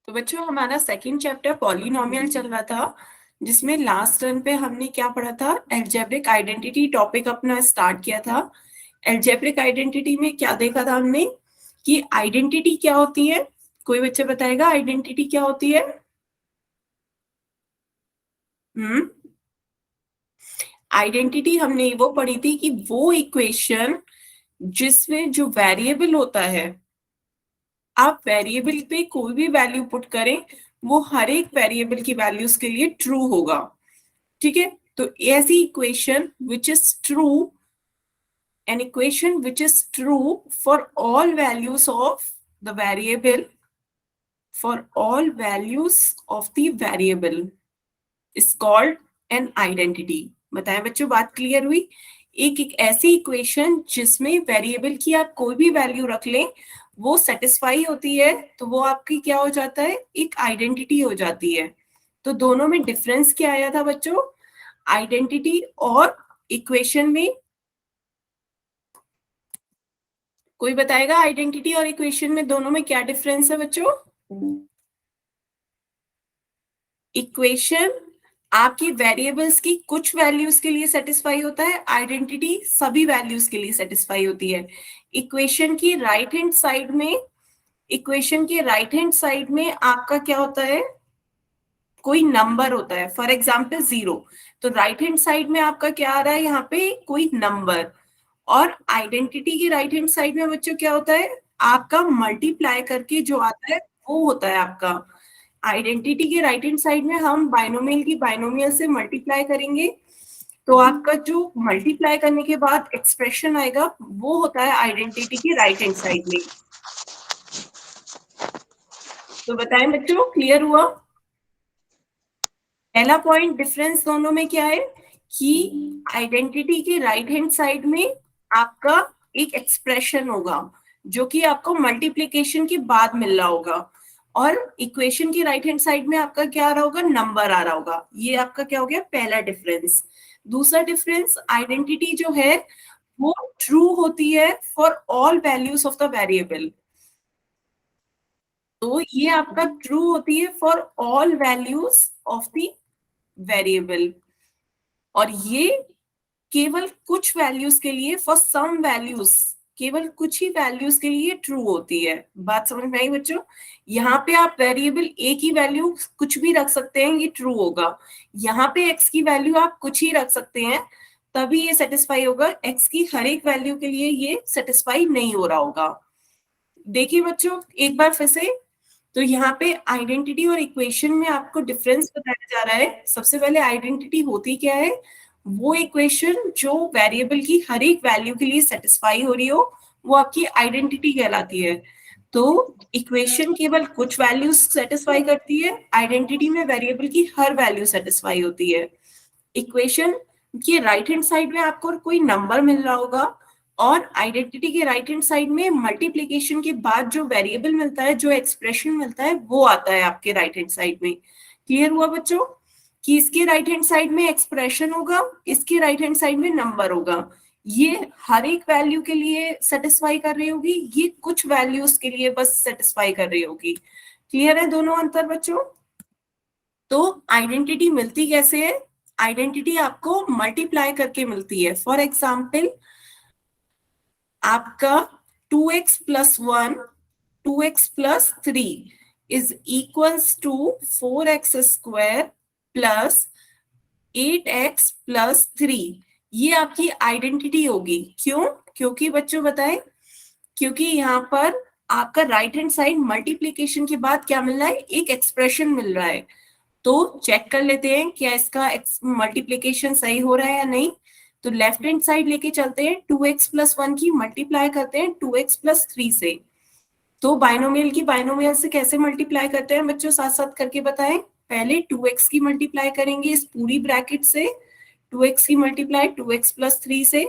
तो बच्चों हमारा सेकंड चैप्टर पॉलिनोमियल चल रहा था, जिसमें लास्ट रन पे हमने क्या पढ़ा था, एल्जेब्रिक आइडेंटिटी टॉपिक अपना स्टार्ट किया था। एल्जेब्रिक आइडेंटिटी में क्या देखा था हमने कि आइडेंटिटी क्या होती है। कोई बच्चा बताएगा आइडेंटिटी क्या होती है? आइडेंटिटी हमने वो पढ़ी थी कि वो इक्वेशन जिसमें जो वेरिएबल होता है, आप वेरिएबल पे कोई भी वैल्यू पुट करें, वो हर एक वेरिएबल की वैल्यूज के लिए ट्रू होगा। ठीक है, तो ऐसी equation which is true, an equation which is true for all values of the variable, for all values of the variable is called an identity। बताएं बच्चों, बात क्लियर हुई? एक ऐसी इक्वेशन जिसमें वेरिएबल की आप कोई भी वैल्यू रख लें, वो सेटिस्फाई होती है, तो वो आपकी क्या हो जाता है, एक आइडेंटिटी हो जाती है। तो दोनों में डिफरेंस क्या आया था बच्चों, आइडेंटिटी और इक्वेशन में? कोई बताएगा आइडेंटिटी और इक्वेशन में दोनों में क्या डिफरेंस है बच्चों? इक्वेशन आपकी वेरिएबल्स की कुछ वैल्यूज के लिए सेटिस्फाई होता है, आइडेंटिटी सभी वैल्यूज के लिए सेटिस्फाई होती है। इक्वेशन की राइट हैंड साइड में, इक्वेशन के राइट हैंड साइड में आपका क्या होता है, कोई नंबर होता है, फॉर एग्जाम्पल 0। तो राइट हैंड साइड में आपका क्या आ रहा है, यहाँ पे कोई नंबर। और आइडेंटिटी की राइट हैंड साइड में बच्चों क्या होता है, आपका मल्टीप्लाई करके जो आता है वो होता है आपका। आइडेंटिटी के राइट हैंड साइड में हम बाइनोमियल की बाइनोमियल से मल्टीप्लाई करेंगे, तो आपका जो मल्टीप्लाई करने के बाद एक्सप्रेशन आएगा वो होता है आइडेंटिटी की राइट हैंड साइड में। तो बताएं बच्चों, क्लियर हुआ? पहला पॉइंट डिफरेंस दोनों में क्या है कि आइडेंटिटी के राइट हैंड साइड में आपका एक एक्सप्रेशन होगा जो कि आपको मल्टीप्लिकेशन के बाद मिल रहा होगा, और इक्वेशन की राइट हैंड साइड में आपका क्या आ रहा होगा, नंबर आ रहा होगा। ये आपका क्या हो गया, पहला डिफरेंस। दूसरा डिफरेंस, आइडेंटिटी जो है वो ट्रू होती है for all values of the variable. तो ये आपका ट्रू होती है for all values of the variable, और ये केवल कुछ वैल्यूज के लिए, फॉर सम वैल्यूज, केवल कुछ ही वैल्यूज के लिए ट्रू होती है। बात समझ में आई बच्चों? यहाँ पे आप वेरिएबल ए की वैल्यू कुछ भी रख सकते हैं, ये ट्रू होगा। यहाँ पे एक्स की वैल्यू आप कुछ ही रख सकते हैं, तभी ये सेटिस्फाई होगा। एक्स की हर एक वैल्यू के लिए ये सेटिस्फाई नहीं हो रहा होगा। देखिए बच्चों एक बार फिर से, तो यहाँ पे आइडेंटिटी और इक्वेशन में आपको डिफरेंस बताया जा रहा है। सबसे पहले आइडेंटिटी होती क्या है, वो इक्वेशन जो वेरिएबल की हर एक वैल्यू के लिए सेटिस्फाई हो रही हो, वो आपकी आइडेंटिटी कहलाती है। तो इक्वेशन केवल कुछ वैल्यूज सेटिस्फाई करती है, आइडेंटिटी में वेरिएबल की हर वैल्यू सेटिस्फाई होती है। इक्वेशन के राइट हैंड साइड में आपको कोई नंबर मिल रहा होगा, और आइडेंटिटी के राइट हैंड साइड में मल्टीप्लिकेशन के बाद जो वेरिएबल मिलता है, जो एक्सप्रेशन मिलता है, वो आता है आपके राइट हैंड साइड में। क्लियर हुआ बच्चों कि इसके राइट हैंड साइड में एक्सप्रेशन होगा, इसके राइट हैंड साइड में नंबर होगा। ये हर एक वैल्यू के लिए सेटिस्फाई कर रही होगी, ये कुछ वैल्यूज के लिए बस सेटिस्फाई कर रही होगी। क्लियर है दोनों अंतर बच्चों? तो आइडेंटिटी मिलती कैसे है, आइडेंटिटी आपको मल्टीप्लाई करके मिलती है। फॉर एग्जाम्पल आपका 2x+1, 2x+3 is equals to 4x² plus 8x+3। ये आपकी आइडेंटिटी होगी। क्यों? क्योंकि बच्चों बताएं, क्योंकि यहाँ पर आपका राइट हैंड साइड मल्टीप्लीकेशन के बाद क्या मिल रहा है, एक एक्सप्रेशन मिल रहा है। तो चेक कर लेते हैं क्या इसका मल्टीप्लीकेशन सही हो रहा है या नहीं। तो लेफ्ट हैंड साइड लेके चलते हैं, 2x+1 की मल्टीप्लाई करते हैं 2x+3 से। तो बाइनोमियल की बाइनोमियल से कैसे मल्टीप्लाई करते हैं बच्चों, साथ साथ करके बताएं। पहले 2x की मल्टीप्लाई करेंगे इस पूरी ब्रैकेट से, 2x की मल्टीप्लाई 2x+3 से,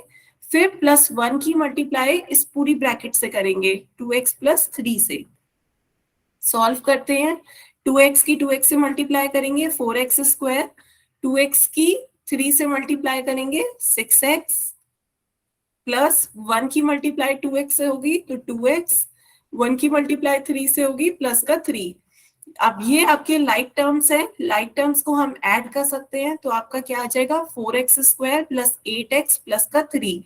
फिर +1 की मल्टीप्लाई इस पूरी ब्रैकेट से करेंगे 2x+3 से। सॉल्व करते हैं, 2x की 2x से मल्टीप्लाई करेंगे 4x², 2x की 3 से मल्टीप्लाई करेंगे 6x, प्लस 1 की मल्टीप्लाई 2x से होगी तो 2x, 1 की मल्टीप्लाई 3 से होगी प्लस का 3। अब ये आपके लाइक टर्म्स है, लाइक टर्म्स को हम ऐड कर सकते हैं, तो आपका क्या आ जाएगा 4x² प्लस 8x प्लस का 3।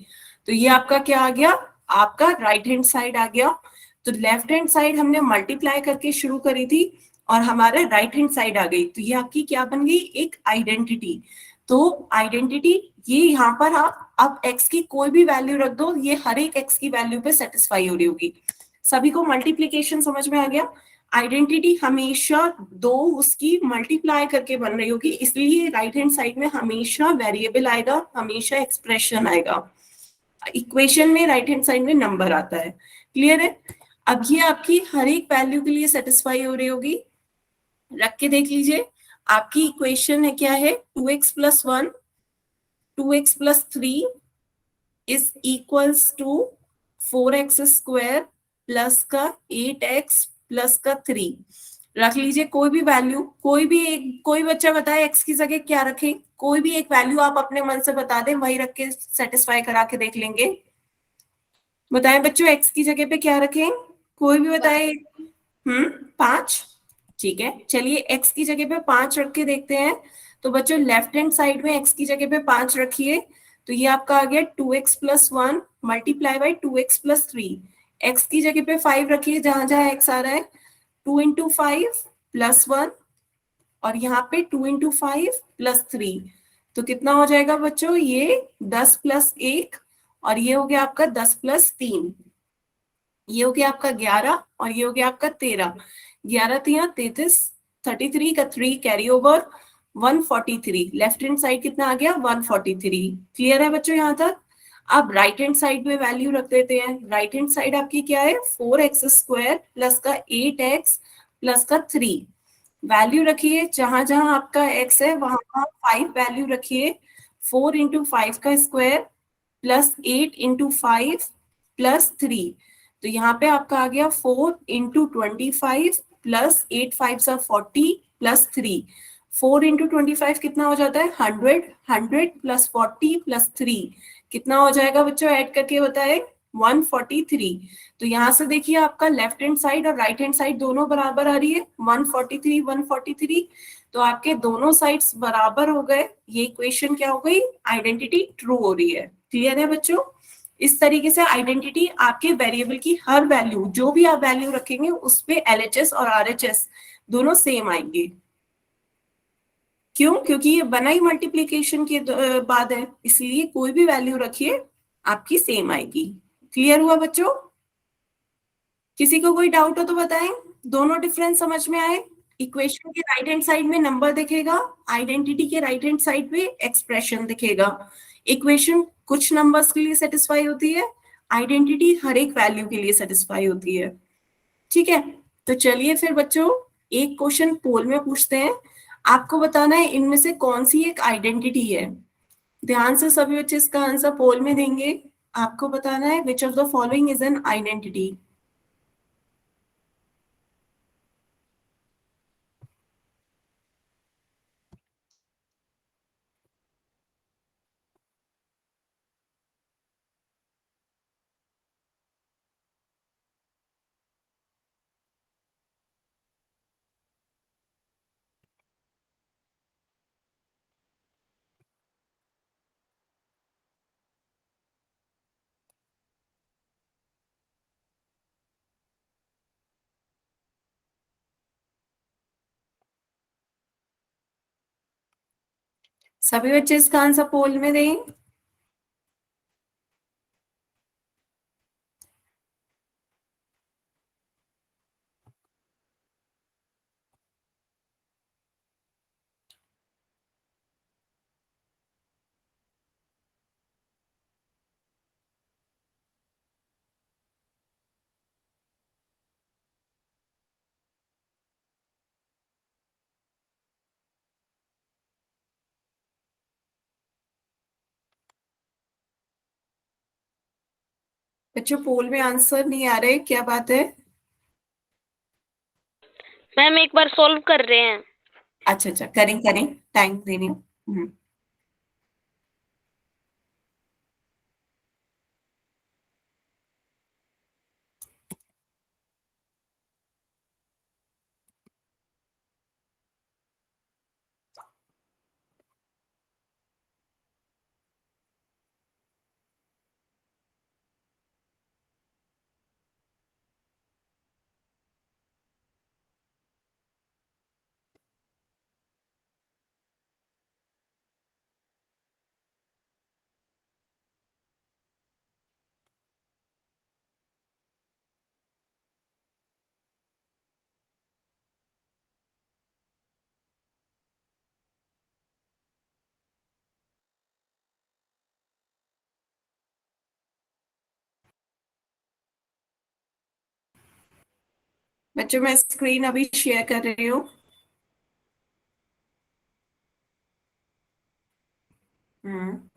तो ये आपका क्या आ गया, आपका राइट हैंड साइड आ गया। तो लेफ्ट हैंड साइड हमने मल्टीप्लाई करके शुरू करी थी और हमारे राइट हैंड साइड आ गई, तो ये आपकी क्या बन गई, एक आइडेंटिटी। तो आइडेंटिटी ये यहाँ पर आप अब x की कोई भी वैल्यू रख दो, ये हर एक x की वैल्यू पे सेटिस्फाई हो रही होगी। सभी को मल्टीप्लीकेशन समझ में आ गया। आइडेंटिटी हमेशा दो उसकी मल्टीप्लाई करके बन रही होगी, इसलिए राइट हैंड साइड में हमेशा वेरिएबल आएगा, हमेशा एक्सप्रेशन आएगा। इक्वेशन में राइट हैंड साइड में नंबर आता है। क्लियर है? अब ये आपकी हर एक वैल्यू के लिए सेटिस्फाई हो रही होगी। रख के देख लीजिए, आपकी इक्वेशन है क्या है, 2x plus 1 2x plus 3 is equals to 4x² plus का 8x प्लस का 3। रख लीजिए कोई भी वैल्यू, कोई भी एक, कोई बच्चा बताए x की जगह क्या रखें, कोई भी एक वैल्यू आप अपने मन से बता दें, वही रख के सेटिस्फाई करा के देख लेंगे। बताएं बच्चों x की जगह पे क्या रखें, कोई भी बताए। 5। ठीक है, चलिए x की जगह पे 5 रख के देखते हैं। तो बच्चों लेफ्ट हैंड साइड में x की जगह पे 5 रखिए, तो ये आपका आ गया 2x plus 1 multiply by 2x plus 3। x की जगह पे 5 रखिए, जहां जहां x आ रहा है, 2 इंटू 5 प्लस 1, और यहाँ पे 2 इंटू 5 प्लस 3। तो कितना हो जाएगा बच्चों, ये 10 प्लस 1, और ये हो गया आपका 10 प्लस 3। ये हो गया आपका 11, और ये हो गया आपका 13। 11 3 33, 33 का 3 carry over, 143। Left hand side कितना आ गया, 143। क्लियर है बच्चों यहाँ तक? अब राइट हैंड साइड में वैल्यू रख देते हैं। राइट हैंड साइड आपकी क्या है, 4x² प्लस का 8x प्लस का 3। वैल्यू रखिए, जहां जहां आपका x है वहां वहां 5 वैल्यू रखिए। 4 इंटू 5 का स्क्वायर प्लस 8 इंटू 5 प्लस 3। तो यहाँ पे आपका आ गया 4 इंटू 25 प्लस 8 5 सा 40 प्लस 3। 4 इंटू 25 कितना हो जाता है, 100। 100 प्लस 40 प्लस 3 कितना हो जाएगा बच्चों, ऐड करके बताए, 143। तो यहाँ से देखिए आपका लेफ्ट हैंड साइड और राइट हैंड साइड दोनों बराबर आ रही है, 143 143। तो आपके दोनों साइड्स बराबर हो गए, ये इक्वेशन क्या हो गई, आइडेंटिटी ट्रू हो रही है। क्लियर है बच्चों? इस तरीके से आइडेंटिटी आपके वेरिएबल की हर वैल्यू, जो भी आप वैल्यू रखेंगे उस पे LHS और RHS दोनों सेम आएंगे। क्यों? क्योंकि ये बना ही मल्टीप्लीकेशन के बाद है, इसलिए कोई भी वैल्यू रखिए आपकी सेम आएगी। क्लियर हुआ बच्चों? किसी को कोई डाउट हो तो बताएं, दोनों डिफरेंस समझ में आए? इक्वेशन के राइट हैंड साइड में नंबर दिखेगा, आइडेंटिटी के राइट हैंड साइड पे एक्सप्रेशन दिखेगा। इक्वेशन कुछ नंबर्स के लिए सेटिस्फाई होती है, आइडेंटिटी हर एक वैल्यू के लिए सेटिस्फाई होती है। ठीक है, तो चलिए फिर बच्चों एक क्वेश्चन पोल में पूछते हैं। आपको बताना है इनमें से कौन सी एक आइडेंटिटी है। ध्यान से सभी बच्चे इसका आंसर पोल में देंगे। आपको बताना है which of the following is an identity. सभी बच्चे इसका आंसर पोल में दें। बच्चों पोल में आंसर नहीं आ रहे, क्या बात है? मैम एक बार सॉल्व कर रहे हैं। अच्छा अच्छा, करें करें, टाइम दे रही हूँ। बच्चों मैं स्क्रीन अभी शेयर कर रही हूँ। हम्म।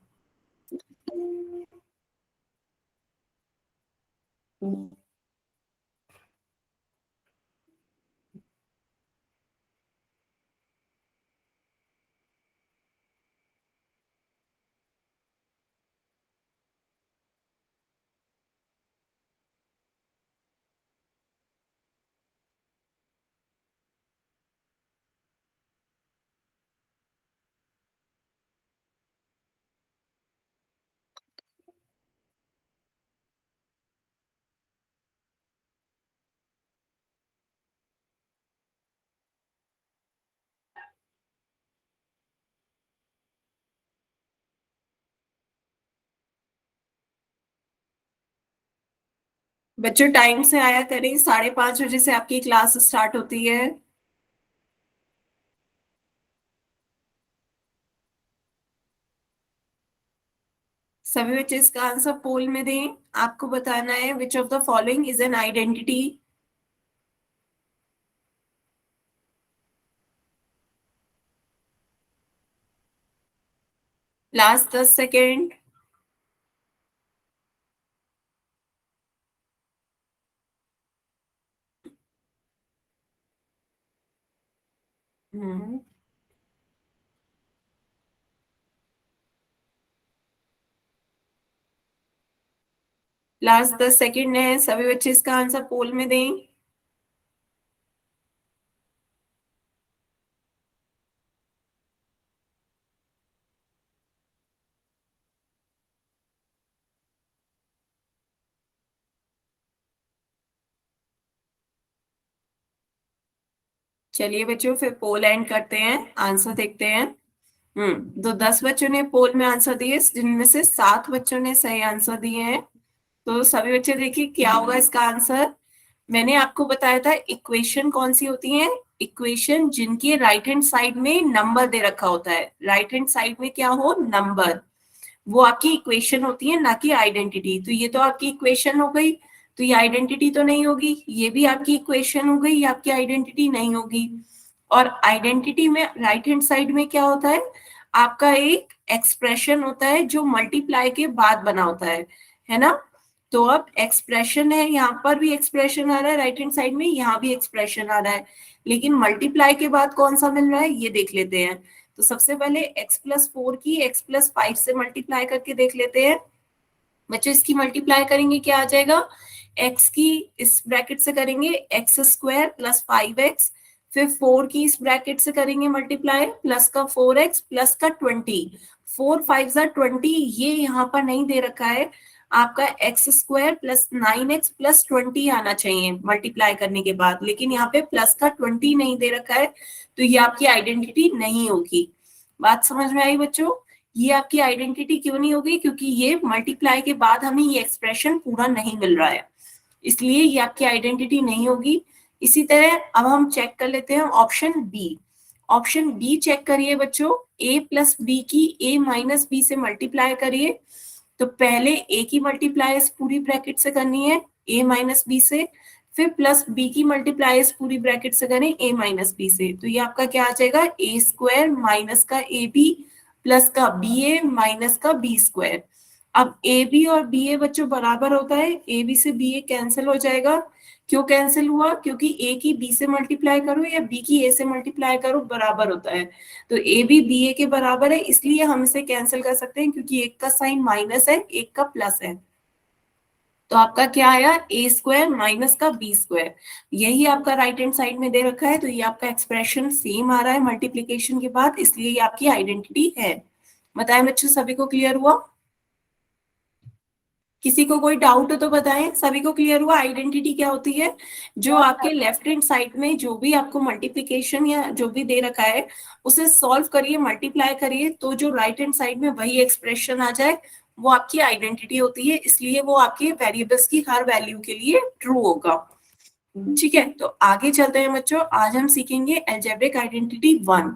बच्चों टाइम से आया करें, 5:30 बजे से आपकी क्लास स्टार्ट होती है। सभी बच्चे इसका आंसर पोल में दें। आपको बताना है which of the following is an identity. Last 10 second. Hmm. Last 10 second है, सभी बच्चे इसका आंसर पोल में दें। चलिए बच्चों फिर पोल एंड करते हैं, आंसर देखते हैं। तो 10 बच्चों ने पोल में आंसर दिए, जिनमें से 7 बच्चों ने सही आंसर दिए हैं। तो सभी बच्चे देखिए क्या होगा इसका आंसर। मैंने आपको बताया था इक्वेशन कौन सी होती है। इक्वेशन जिनके राइट हैंड साइड में नंबर दे रखा होता है, राइट हैंड साइड में क्या हो, नंबर, वो आपकी इक्वेशन होती है, ना कि आइडेंटिटी। तो ये तो आपकी इक्वेशन हो गई, तो ये आइडेंटिटी तो नहीं होगी। ये भी आपकी इक्वेशन हो गई, ये आपकी आइडेंटिटी नहीं होगी। और आइडेंटिटी में राइट हैंड साइड में क्या होता है, आपका एक एक्सप्रेशन होता है जो मल्टीप्लाई के बाद बना होता है ना। तो अब एक्सप्रेशन है, यहाँ पर भी एक्सप्रेशन आ रहा है राइट हैंड साइड में, यहाँ भी एक्सप्रेशन आ रहा है, लेकिन मल्टीप्लाई के बाद कौन सा मिल रहा है ये देख लेते हैं। तो सबसे पहले x+4 की x+5 से मल्टीप्लाई करके देख लेते हैं। बच्चों इसकी मल्टीप्लाई करेंगे क्या आ जाएगा, x की इस ब्रैकेट से करेंगे x² + 5x, फिर 4 की इस ब्रैकेट से करेंगे मल्टीप्लाई, प्लस का 4x प्लस का 20, 4×5 = 20। ये यहाँ पर नहीं दे रखा है, आपका x² + 9x + 20 आना चाहिए मल्टीप्लाई करने के बाद, लेकिन यहाँ पे प्लस का 20 नहीं दे रखा है, तो ये आपकी आइडेंटिटी नहीं होगी। बात समझ में आई बच्चों। ये आपकी आइडेंटिटी क्यों नहीं होगी, क्योंकि ये मल्टीप्लाई के बाद हमें ये एक्सप्रेशन पूरा नहीं मिल रहा है, इसलिए ये आपकी आइडेंटिटी नहीं होगी। इसी तरह अब हम चेक कर लेते हैं option b. Option b check करिए बच्चों, a+b की a-b से मल्टीप्लाई करिए। तो पहले a की मल्टीप्लाई इस पूरी ब्रैकेट से करनी है a-b से, फिर प्लस b की मल्टीप्लाई इस पूरी ब्रैकेट से करें a-b से। तो ये आपका क्या आ जाएगा, a² माइनस का ab प्लस का ba माइनस का b²। अब ए बी और बी ए बच्चों बराबर होता है, ए बी से बी ए कैंसिल हो जाएगा। क्यों कैंसिल हुआ, क्योंकि ए की बी से मल्टीप्लाई करो या बी की ए से मल्टीप्लाई करो बराबर होता है। तो ए बी बी ए के बराबर है, इसलिए हम इसे कैंसिल कर सकते हैं, क्योंकि एक का साइन माइनस है, एक का प्लस है। तो आपका क्या आया, a² माइनस का b²। यही आपका राइट हैंड साइड में दे रखा है, तो ये आपका एक्सप्रेशन सेम आ रहा है मल्टीप्लीकेशन के बाद, इसलिए ये आपकी आइडेंटिटी है। बताएं बच्चों, सभी को क्लियर हुआ? किसी को कोई डाउट हो तो बताएं। सभी को क्लियर हुआ आइडेंटिटी क्या होती है? जो आपके लेफ्ट हैंड साइड में जो भी आपको मल्टीप्लिकेशन या जो भी दे रखा है उसे सॉल्व करिए, मल्टीप्लाई करिए, तो जो राइट हैंड साइड में वही एक्सप्रेशन आ जाए, वो आपकी आइडेंटिटी होती है, इसलिए वो आपके वेरिएबल्स की हर वैल्यू के लिए ट्रू होगा। ठीक है, तो आगे चलते हैं बच्चों। आज हम सीखेंगे अलजेब्रिक आइडेंटिटी 1।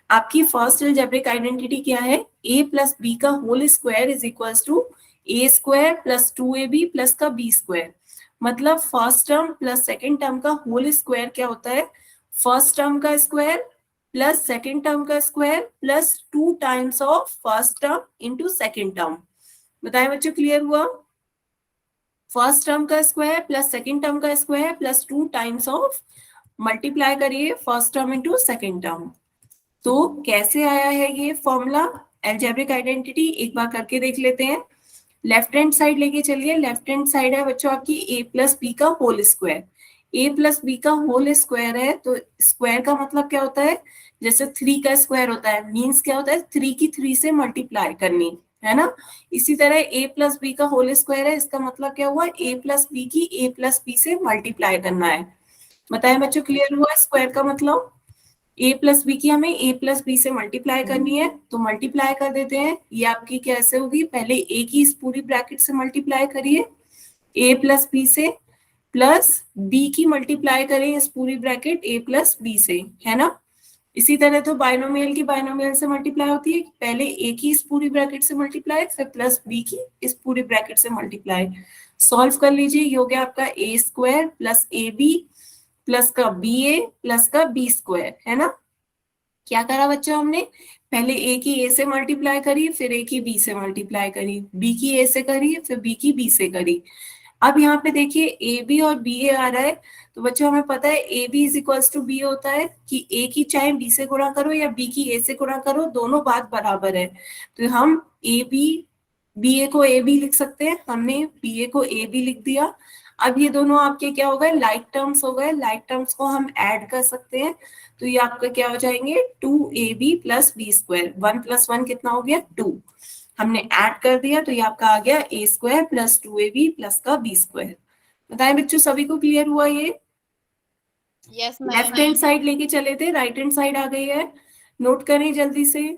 आपकी फर्स्ट अलजेब्रिक आइडेंटिटी क्या है, a+b का whole square is equals to a² + 2ab plus का b²। मतलब first term plus second term का होल स्क्वायर क्या होता है, फर्स्ट टर्म का स्क्वायर प्लस सेकेंड टर्म का square plus 2 times of first term into second term. बताएं बच्चों, क्लियर हुआ? फर्स्ट टर्म का स्क्वायर प्लस सेकेंड टर्म का square plus 2 times of, multiply करिए first term into second term. तो कैसे आया है ये फॉर्मूला, अलजेब्रिक आइडेंटिटी एक बार करके देख लेते हैं। लेफ्ट हैंड साइड लेके चलिए, लेफ्ट हैंड साइड है बच्चों आपकी a प्लस बी का whole square. a plus B का होल स्क्वायर है तो स्क्वायर का मतलब क्या होता है, जैसे 3 का स्क्वायर होता है, मींस क्या होता है 3 की 3 से मल्टीप्लाई करनी, है ना। इसी तरह a प्लस बी का होल स्क्वायर है, इसका मतलब क्या हुआ, a प्लस बी की a प्लस बी से मल्टीप्लाई करना है। बताएं बच्चों, क्लियर हुआ स्क्वायर का मतलब? a प्लस बी की हमें a प्लस बी से मल्टीप्लाई करनी है, तो मल्टीप्लाई कर देते हैं। ये आपकी कैसे होगी, पहले a की इस पूरी ब्रैकेट से मल्टीप्लाई करिए a प्लस बी से, प्लस b की मल्टीप्लाई करें इस पूरी ब्रैकेट a प्लस बी से, है ना। इसी तरह तो बाइनोमियल की बाइनोमियल से मल्टीप्लाई होती है, पहले a की इस पूरी ब्रैकेट से मल्टीप्लाई, फिर प्लस b की इस पूरी ब्रैकेट से मल्टीप्लाई। सॉल्व कर लीजिए, ये हो गया आपका a square plus A B plus का बी ए प्लस का बी स्क्वायर, है ना। क्या करा बच्चों हमने, पहले a की a से मल्टीप्लाई करी, फिर a की b से मल्टीप्लाई करी, b की a से करी, फिर b की b से करी। अब यहाँ पे देखिए ए बी और बी ए आ रहा है, तो बच्चों हमें पता है A B is equals to B होता है कि ए की चाहे बी से गुणा करो या बी की ए से गुणा करो, दोनों बात बराबर है। तो हम ए बी, बी ए को ए बी लिख सकते हैं, हमने बी ए को ए बी लिख दिया। अब ये दोनों आपके क्या हो गए, लाइक टर्म्स हो गए, लाइक टर्म्स को हम ऐड कर सकते हैं, तो ये आपका क्या हो जाएंगे 2ab plus B square, 1 plus 1 कितना हो गया 2, हमने ऐड कर दिया तो ये आपका आ गया a square plus 2ab plus का b स्क्वायर। बताएं बच्चों, सभी को क्लियर हुआ ये? Yes left ma'am. Hand side लेके चले थे, राइट हैंड साइड आ गई है, नोट करें जल्दी से।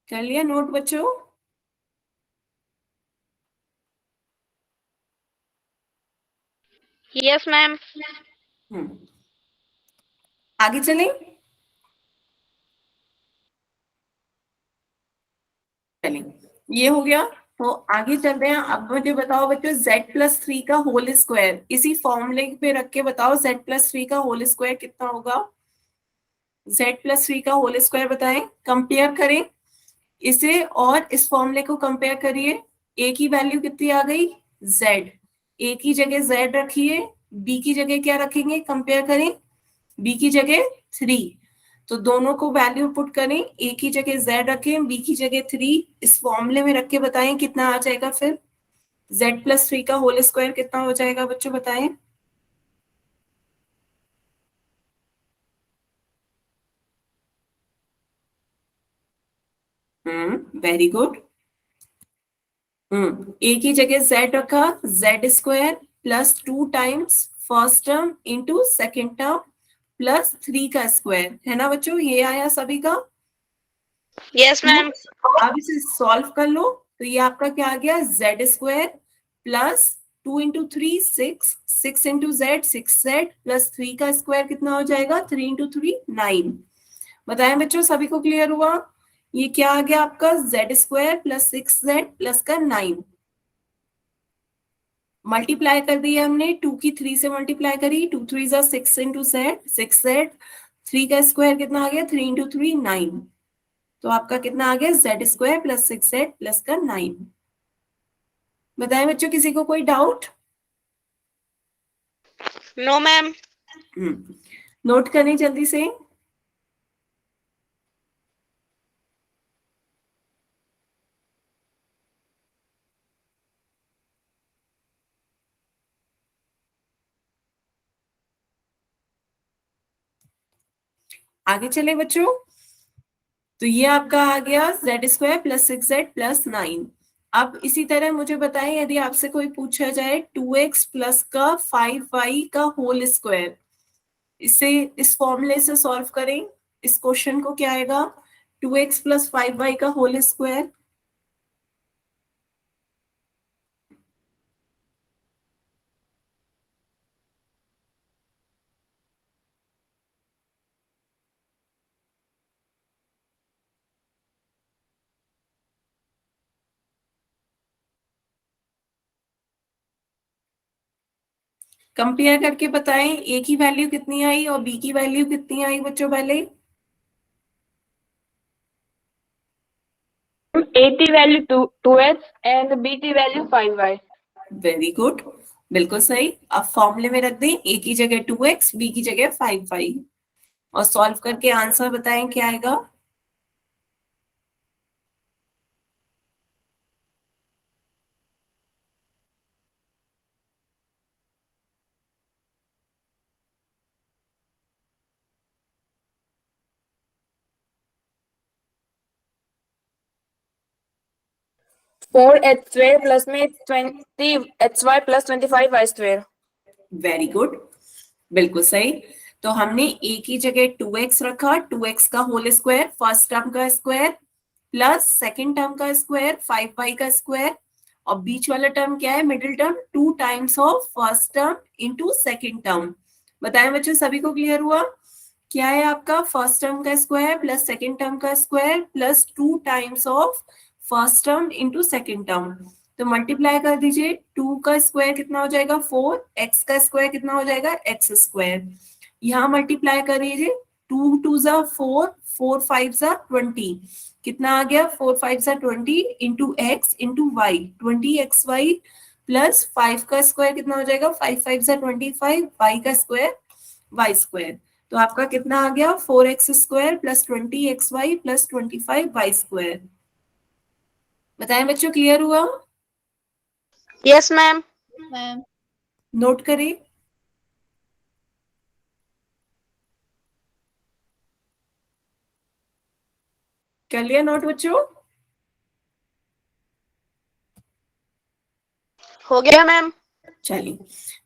कर लिया नोट बच्चों? Yes ma'am. आगे चलें, चलें, ये हो गया। तो आगे चलते हैं, अब मुझे बताओ बच्चों z प्लस 3 का होल स्क्वायर, इसी फॉर्मूले पे रख के बताओ z प्लस 3 का होल स्क्वायर कितना होगा। z प्लस 3 का होल स्क्वायर बताएं, कंपेयर करें इसे और इस फॉर्मूले को कंपेयर करिए। a की वैल्यू कितनी आ गई z, a की जगह z रखिए, b की जगह क्या रखेंगे, कंपेयर करें, b की जगह 3, तो दोनों को वैल्यू पुट करें, a की जगह z रखें, b की जगह 3, इस फॉर्मूले में रख के बताएं कितना आ जाएगा फिर, z प्लस 3 का होल स्क्वायर कितना हो जाएगा बच्चों बताएं। Very good. ए की जगह z रखा, z square plus 2 times first term into second term plus 3 का स्क्वायर, है ना बच्चों, ये आया सभी का। Yes ma'am. अब इसे सॉल्व कर लो, तो ये आपका क्या आ गया z square plus 2 into 3 6, 6 into Z 6z plus 3 का स्क्वायर कितना हो जाएगा 3 इंटू 3 9। बताएं बच्चों, सभी को क्लियर हुआ? ये क्या आ गया आपका z square plus 6z plus का 9, मल्टीप्लाई कर दिया हमने, 2 की 3 से मल्टीप्लाई करी, 2 3 जा 6 इंटू जेड 6z, 3 का स्क्वायर कितना आ गया 3 इंटू 3 9, तो आपका कितना आ गया z square plus 6z plus का 9। बताएं बच्चों, किसी को कोई डाउट? No ma'am. नोट करें जल्दी से। आगे चले बच्चों, तो ये आपका आ गया z square plus 6z plus 9। अब इसी तरह मुझे बताएं, यदि आपसे कोई पूछा जाए 2x प्लस का 5y का होल स्क्वायर, इसे इस फॉर्मूले से सॉल्व करें, इस क्वेश्चन को क्या आएगा 2x प्लस 5y का होल स्क्वायर, कंपेयर करके बताएं ए की वैल्यू कितनी आई और बी की वैल्यू कितनी आई बच्चों पहले। A की वैल्यू 2x एंड B की वैल्यू 5y। वेरी गुड, बिल्कुल सही। अब फॉर्मूले में रख दें, ए की जगह 2x, बी की जगह 5y और सॉल्व करके आंसर बताएं क्या आएगा। फोर एच स्क्वायर प्लस में 20xy plus 25y²। Very good, बिल्कुल सही। तो हमने ए की जगह 2x रखा, 2x का होल स्क्वायर, फर्स्ट टर्म का स्क्वायर प्लस सेकंड टर्म का स्क्वायर 5y का स्क्वायर, और बीच वाला टर्म क्या है, middle term, 2 times of first term into second term. बताएं बच्चों, सभी को क्लियर हुआ? क्या है आपका फर्स्ट टर्म का स्क्वायर प्लस सेकंड टर्म का square plus 2 times of first term into second term. तो मल्टीप्लाई कर दीजिए, 2 का स्क्वायर कितना हो जाएगा 4, x का स्क्वायर कितना हो जाएगा x स्क्वायर। यहाँ मल्टीप्लाई कर दीजिए, 2 2 जा 4, 4 5 जा 20, कितना आ गया 4 5 जा 20 into X into Y, 20xy plus 5 का स्क्वायर कितना हो जाएगा 5 5 जा 25, y का स्क्वायर y स्क्वायर। तो आपका कितना आ गया 4x square plus 20xy plus 25y square. बताएं बच्चों, क्लियर हुआ? Yes, ma'am. Ma'am. नोट करें। कर लिया नोट बच्चों? हो गया मैम। चलिए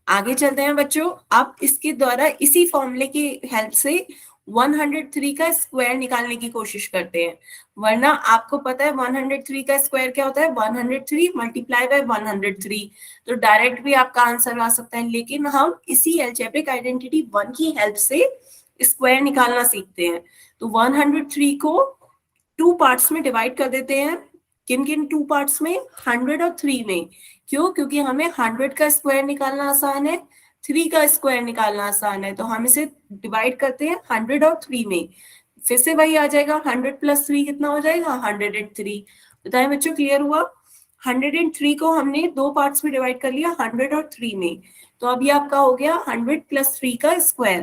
आगे चलते हैं बच्चों। अब इसके द्वारा इसी फॉर्मूले की हेल्प से 103 का स्क्वायर निकालने की कोशिश करते हैं। वरना आपको पता है 103 का स्क्वायर क्या होता है, 103 मल्टीप्लाई बाय 103, तो डायरेक्ट भी आपका आंसर आ सकता है। लेकिन हम इसी अलजेब्रिक आइडेंटिटी 1 की हेल्प से स्क्वायर निकालना सीखते हैं। तो 103 को 2 पार्ट्स में डिवाइड कर देते हैं। किन किन 2 पार्ट्स में, 100 और 3 में। क्यों? क्योंकि हमें 100 का स्क्वायर निकालना आसान है, 3 का स्क्वायर निकालना आसान है। तो हम इसे डिवाइड करते हैं 100 और 3 में। फिर से वही आ जाएगा, 100 प्लस 3 कितना हो जाएगा 103। बताएं बच्चों, क्लियर हुआ? 103 को हमने 2 पार्ट्स में डिवाइड कर लिया, 100 और 3 में। तो अब ये आपका हो गया 100 प्लस 3 का स्क्वायर।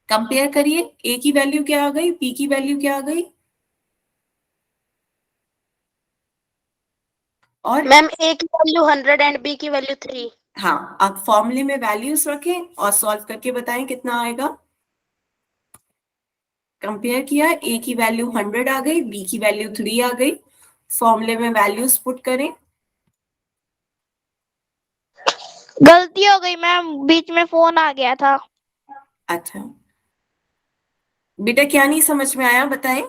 कंपेयर करिए, ए की वैल्यू क्या आ गई, बी की वैल्यू क्या आ गई, और मैम ए की वैल्यू 100 एंड बी की वैल्यू 3। हाँ, अब फॉर्मूले में वैल्यूज रखें और सॉल्व करके बताएं कितना आएगा। कंपेयर किया, ए की वैल्यू 100 आ गई, बी की वैल्यू 3 आ गई। फॉर्मूले में वैल्यूज पुट करें। गलती हो गई मैम, बीच में फोन आ गया था। अच्छा बेटा, क्या नहीं समझ में आया बताएं।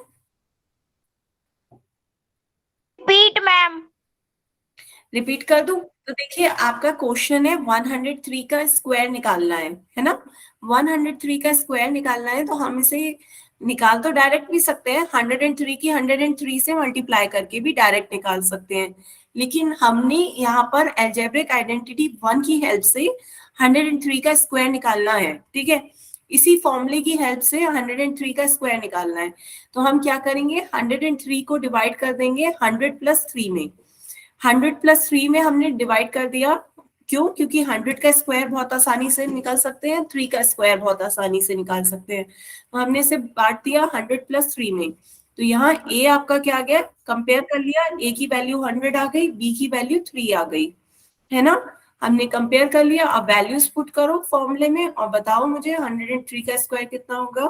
पीट मैम। रिपीट कर दूं? तो देखिए आपका क्वेश्चन है 103 का स्क्वायर निकालना है ना। 103 का स्क्वायर निकालना है, तो हम इसे निकाल तो डायरेक्ट भी सकते हैं, 103 की 103 से मल्टीप्लाई करके भी डायरेक्ट निकाल सकते हैं। लेकिन हमने यहाँ पर अलजेब्रिक आइडेंटिटी 1 की हेल्प से 103 का स्क्वायर निकालना है, ठीक है। इसी फॉर्मूले की हेल्प से 103 का स्क्वायर निकालना है। तो हम क्या करेंगे, 103 को डिवाइड कर देंगे 100 प्लस 3 में। 100 प्लस 3 में हमने डिवाइड कर दिया। क्यों? क्योंकि 100 का स्क्वायर बहुत आसानी से निकाल सकते हैं, 3 का स्क्वायर बहुत आसानी से निकाल सकते हैं। तो हमने इसे बांट दिया 100 प्लस 3 में। तो यहाँ ए आपका क्या आ गया, कंपेयर कर लिया, ए की वैल्यू 100 आ गई, बी की वैल्यू 3 आ गई, है ना। हमने कंपेयर कर लिया। अब वैल्यूज पुट करो फॉर्मूले में और बताओ मुझे 103 का स्क्वायर कितना होगा।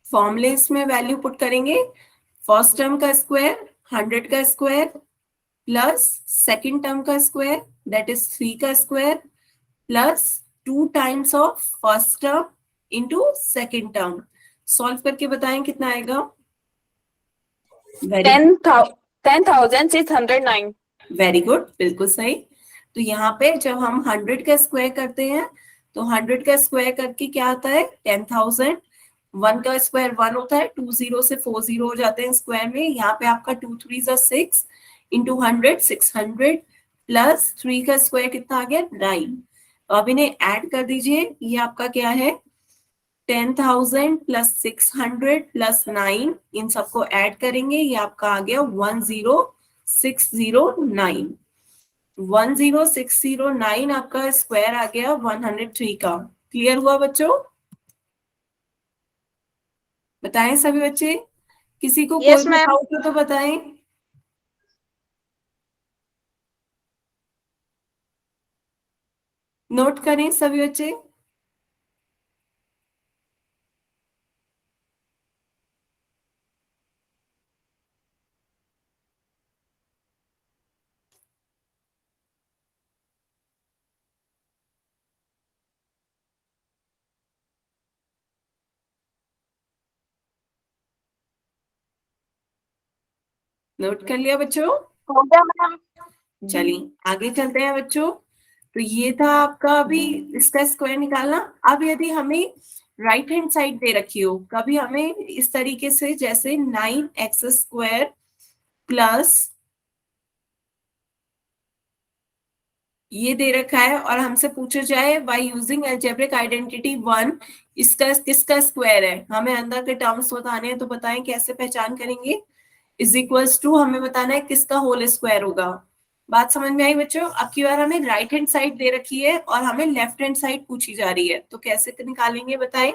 फॉर्मूले में वैल्यू पुट करेंगे, फर्स्ट टर्म का स्क्वायर 100 का स्क्वायर प्लस सेकंड टर्म का स्क्वायर दैट इज 3 का square plus 2 times of first term into second term. Solve करके बताएं कितना आएगा। 10,609। वेरी गुड, बिल्कुल सही। तो यहाँ पे जब हम 100 का स्क्वायर करते हैं तो 100 का स्क्वायर करके क्या आता है 10,000। 1 का स्क्वायर 1 होता है, 2 0 से 4 0 हो जाते हैं स्क्वायर में। यहाँ पे आपका 2 3 6 इंटू 100 600 प्लस 3 का स्क्वायर कितना आ गया 9। तो अब इन्हें ऐड कर दीजिए, ये आपका क्या है 10,000 प्लस 600 प्लस 9, इन सबको ऐड करेंगे, ये आपका आ गया 10609। 10609 आपका स्क्वायर आ गया 103 का। क्लियर हुआ बच्चों? बताएं सभी बच्चे, किसी को कोई Yes, भी ma'am. डाउट हो तो बताएं। नोट करें सभी बच्चे। नोट कर लिया बच्चों? हो गया मैम. चलिए आगे चलते हैं बच्चों। तो ये था आपका अभी इसका स्क्वायर निकालना। अब यदि हमें राइट हैंड साइड दे रखी हो, कभी हमें इस तरीके से जैसे 9x² प्लस ये दे रखा है और हमसे पूछा जाए बाय यूजिंग अलजेब्रिक आइडेंटिटी 1 इसका किसका स्क्वायर है, हमें अंदर के टर्म्स बताने हैं, तो बताएं कैसे पहचान करेंगे। इज इक्वल्स टू हमें बताना है किसका होल स्क्वायर होगा। बात समझ में आई बच्चों? अब की बार हमें राइट हैंड साइड दे रखी है और हमें लेफ्ट हैंड साइड पूछी जा रही है, तो कैसे निकालेंगे बताएं।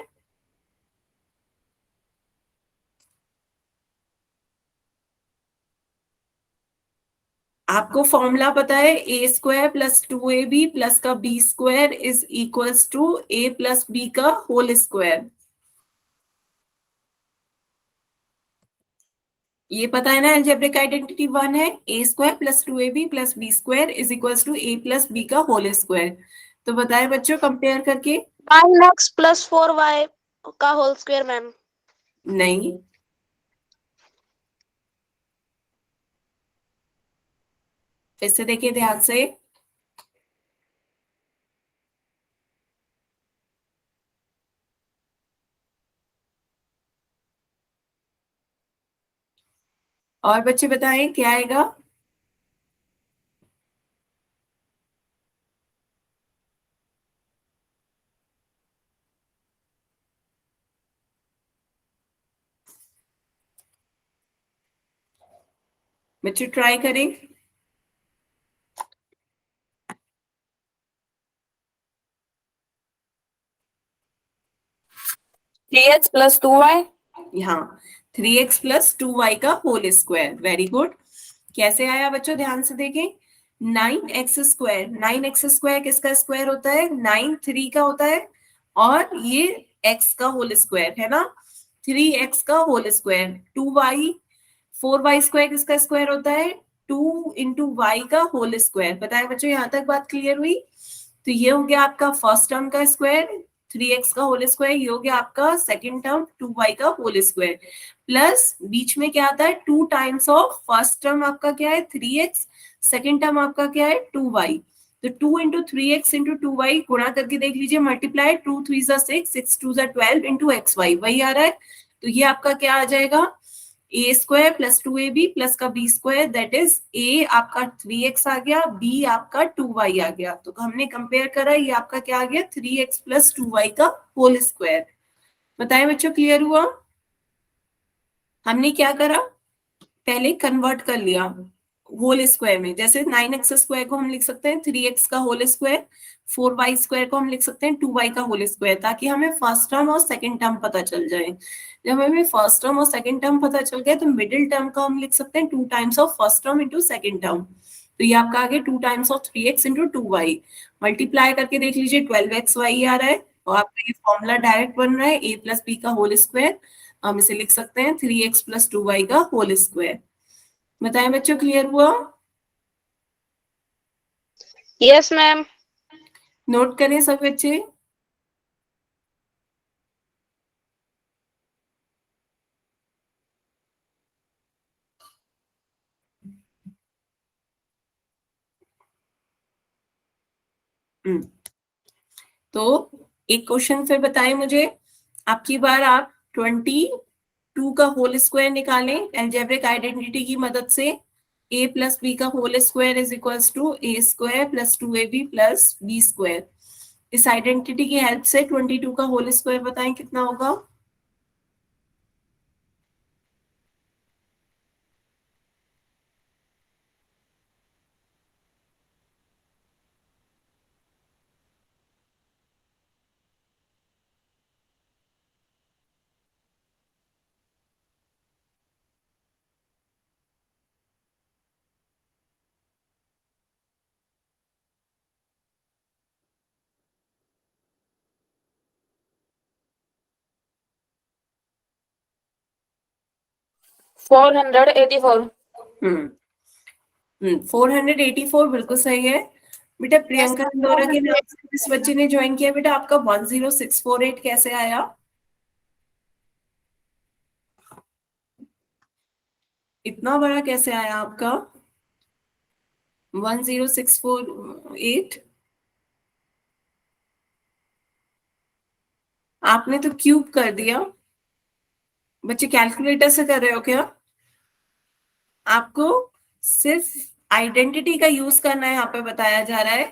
आपको फॉर्मूला पता है a² प्लस 2ab प्लस का b² is equals to a plus b का होल स्क्वायर। ये पता है ना, अलजेब्रिक आइडेंटिटी 1 है a² plus 2ab plus b² is equals to a plus b का होल स्क्वायर। तो बताएं बच्चों कंपेयर करके। 9x plus 4y का होल स्क्वायर मैम. नहीं, फिर से देखिए ध्यान से। और बच्चे बताएं क्या आएगा। बच्चे ट्राई करें। 3x plus 2y. यहाँ 3x प्लस 2y का होल स्क्वायर। Very good. कैसे आया बच्चों, ध्यान से देखें। 9x², 9x² किसका स्क्वायर होता है 9 3 का होता है, और ये x का होल स्क्वायर है ना, 3x का होल स्क्वायर। 2y 4y² किसका स्क्वायर होता है 2 इंटू वाई का होल स्क्वायर। बताए बच्चों, यहां तक बात क्लियर हुई? तो ये हो गया आपका फर्स्ट टर्म का स्क्वायर 3x का होल स्क्वायर, ये हो गया आपका सेकंड टर्म 2y का होल स्क्वायर, प्लस बीच में क्या आता है 2 टाइम्स ऑफ फर्स्ट टर्म आपका क्या है 3x, सेकंड टर्म आपका क्या है 2y। तो 2 इंटू 3x इंटू 2y गुणा करके देख लीजिए, मल्टीप्लाई 2 3 6 6 2 12 इंटू xy, वही आ रहा है। तो ये आपका क्या आ जाएगा a² प्लस 2ab प्लस का b² दैट इज a आपका 3x आ गया, b आपका 2y आ गया। तो हमने कंपेयर करा, ये आपका क्या आ गया 3x प्लस 2y का होल स्क्वायर। बताएं बच्चों क्लियर हुआ? हमने क्या करा, पहले कन्वर्ट कर लिया होल स्क्वायर में। जैसे 9x² को हम लिख सकते हैं 3x का होल स्क्वायर, 4y² को हम लिख सकते हैं 2y का होल स्क्वायर, ताकि हमें फर्स्ट टर्म और सेकंड टर्म पता चल जाए। जब हमें फर्स्ट टर्म और सेकंड टर्म पता चल गया तो मिडिल टर्म का हम लिख सकते हैं 2 times of first term into second term. तो ये आपका आगे 2 times of 3x into 2y, multiply करके देख लीजिए 12xy आ रहा है, और आपका ये फॉर्मूला डायरेक्ट बन रहा है a प्लस बी का होल स्क्वायर। हम इसे लिख सकते हैं 3x प्लस 2y का होल स्क्वायर। बताएं बच्चों क्लियर हुआ? Yes ma'am. नोट करें सब बच्चे। तो एक क्वेश्चन फिर बताएं मुझे। आपकी बार आप 22 का होल स्क्वायर निकालें अलजेब्रिक आइडेंटिटी की मदद से। a प्लस बी का whole square is equals to a square plus 2ab plus b square. इस आइडेंटिटी की हेल्प से 22 का होल स्क्वायर बताएं कितना होगा। Four hundred 84. 484 बिल्कुल सही है बेटा। प्रियंका इंदौरा के नाम से इस बच्चे ने ज्वाइन किया बेटा। आपका 10648 कैसे आया? इतना बड़ा कैसे आया आपका 10648? आपने तो क्यूब कर दिया। बच्चे कैलकुलेटर से कर रहे हो क्या? आपको सिर्फ आइडेंटिटी का यूज करना है, यहाँ पे बताया जा रहा है।